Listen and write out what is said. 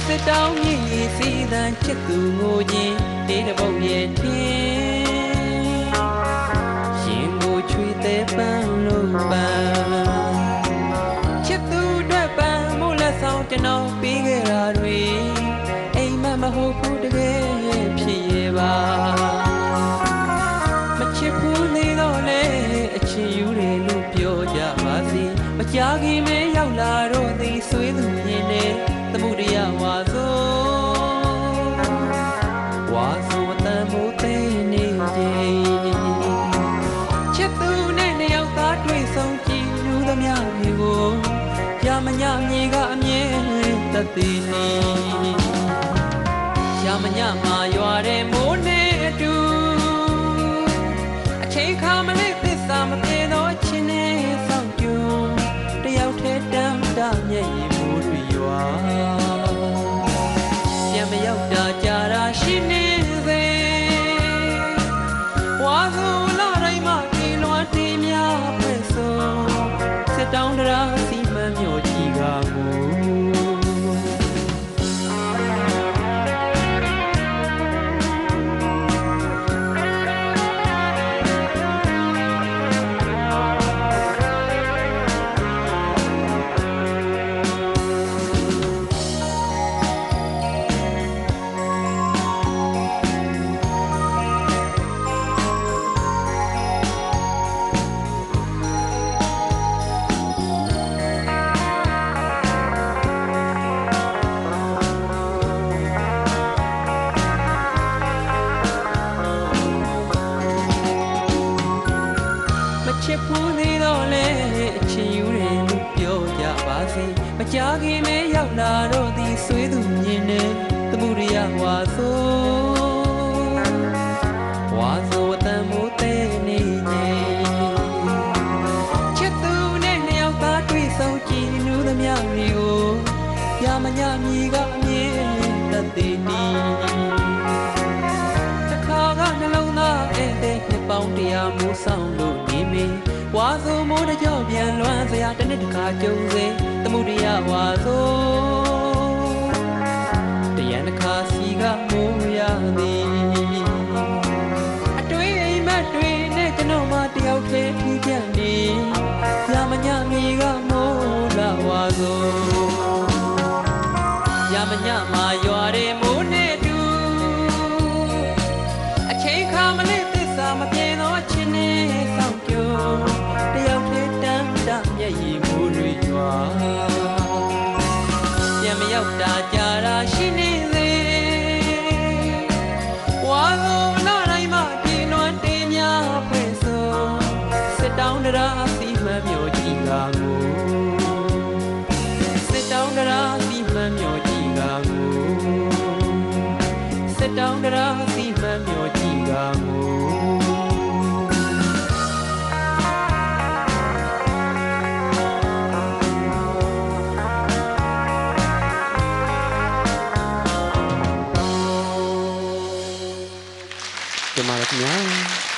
စစ်တောင်းမြည်စီတန်ချစ်သူငိုခြင်းတေးတပုတ်ရဲ့ထင်းရင်ကိုချွေသေးပန်းလို့ပန်းချစ်သူအတွက်ပန်းမို့လက်ဆောင်ကျွန်တော်ပေးခဲ့တာတွေအိမ်မမဟုတ်ဘူးတကယ်ဖြစ်ရဲ့ပါမချစ်ဘူးနေတော့လေအချစ်ယူတယ်လို့ပြောကြပါစေမကြခင်မဲရောက်လာတော့သည်ဆွေးသူမြင်နေသမုဒယဝါဆိုအတန်မိုးသိနေခြင်းချစ်သူနဲ့နှစ်ယောက်သားတွေ့ဆုံကြည့်လူသမျှတွေကိုရမညမြေကအမြဲတတ်သေးနေရမညမှာရွာတဲ့မိုးနဲ့အတူအချိန်ခါမလေးသစ္စာမပြေတော့ချင်းနဲ့စောင့်ကြုံတယောက်ထဲတမ်းတမျက်ရည်မိုးတွေရွာပြန်မရောက်တာကြာတာရှိနေစေဝါဆိုလာတိုင်းမှာဒီလွန်တီများဖွဲ့ဆိုစစ်တောင်းတရာစီမံမျိုးကြီးကမို့ချစ်ဘူးနေတော့လေအချစ်ယူတယ်လို့ပြောကြပါစေမကြခင်မဲရောက်လာတော့ဒီဆွေးသူမြင်နေသမုဒယဝါဆိုအတန်မိုးသိနေခြင်းချစ်သူနဲ့နှစ်ယောက်သားတွေ့ဆုံကြည့်လူသမျှတွေကိုရမညမြေကအမြဲတတ်သေးနီတခါကနှလုံးသားအဲ့တဲ့နှစ်ပေါင်းတရားမိုးဆောင်လို့နေမင်းဝါဆိုမိုးတကြောပြန်လွမ်းစရာတစ်နှစ်တစ်ခါကြုံစေသမုဒယဝါဆိုတရံတစ်ခါစီကမိုးရသည်အတွေ့အိမ်မက်တွေနဲ့ကျွန်တော်မှတယောက်တည်းထီးပြန်နေရမညမြေကမိုးလာဝါဆိုရမညမှာရွာတဲ့မိုးနဲ့တူအချိန်ခါမလေးသစ္စာမပြေတော့ချင်းနဲ့စောင့်ကြုံတယောက်ထဲတမ်းတမျက်ရည်မိုးတွေရွာပြန်မရောက်တာကြာတာရှိနေစေဝါဆိုလာတိုင်းမှာဒီလွန်တေးများဖွဲ့ဆိုစစ်တောင်းတရာစီမံမျိုးကြီးကကိုစစ်တောင်းတရာစီမံမျိုးကြီးကကိုစစ်တောင်းတရာစီမံမျိုးကြီးကကိုTerima kasih.